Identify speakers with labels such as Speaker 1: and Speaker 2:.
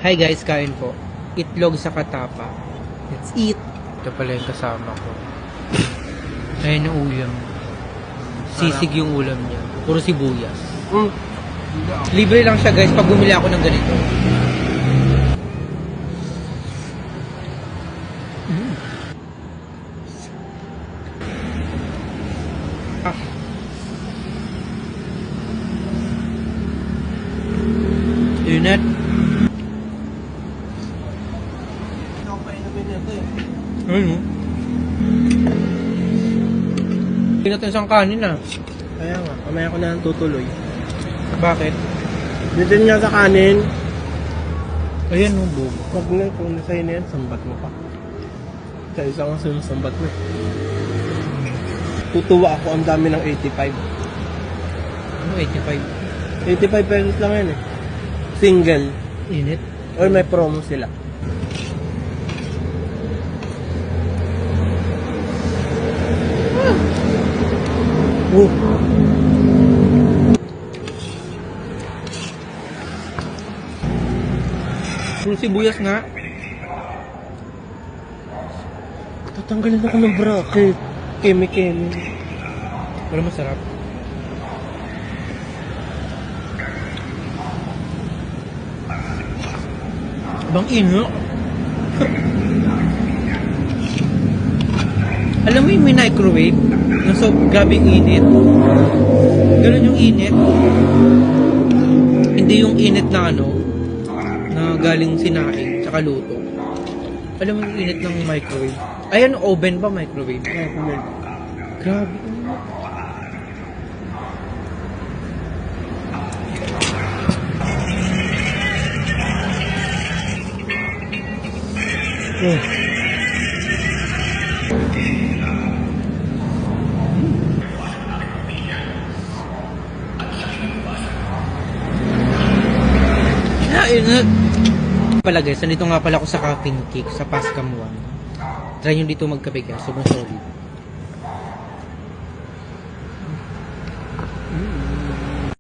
Speaker 1: Hi guys, kain po. Itlog sa katapa. Let's eat. Ito pala yung kasama ko. Ayan yung ulam. Sisig yung ulam niya. Puro sibuyas. Libre lang siya guys pag bumili ako ng ganito. Ah. Unit. Ano? Hindi natin isang kanin ah.
Speaker 2: Kaya nga, kamaya ko na lang tutuloy.
Speaker 1: Bakit?
Speaker 2: Dito nga sa kanin,
Speaker 1: Ayan no, bobo.
Speaker 2: pag na, kung nasa'yo na yan, sambat mo pa. Sa isa nga sinusambat mo. Tutuwa ako, ang dami ng 85.
Speaker 1: Ano, 85?
Speaker 2: 85 pesos lang yan eh. Single.
Speaker 1: Init?
Speaker 2: Or may promo sila.
Speaker 1: Puro sibuyas nga.
Speaker 2: Tatanggalin ako ng bracket. Keme-keme.
Speaker 1: Pero masarap. Bang ino. Alam mo yung may microwave? Na so grabing init. Ganun yung init. Hindi yung init na ano, na galing sinaing, tsaka luto. Alam mo yung init ng microwave? Ayan, oven ba microwave? Grabe. Init. Pala guys, nandito nga pala ako sa Caffeine Cake sa Pascam 1. Try nyo dito magkape guys, sobrang solid.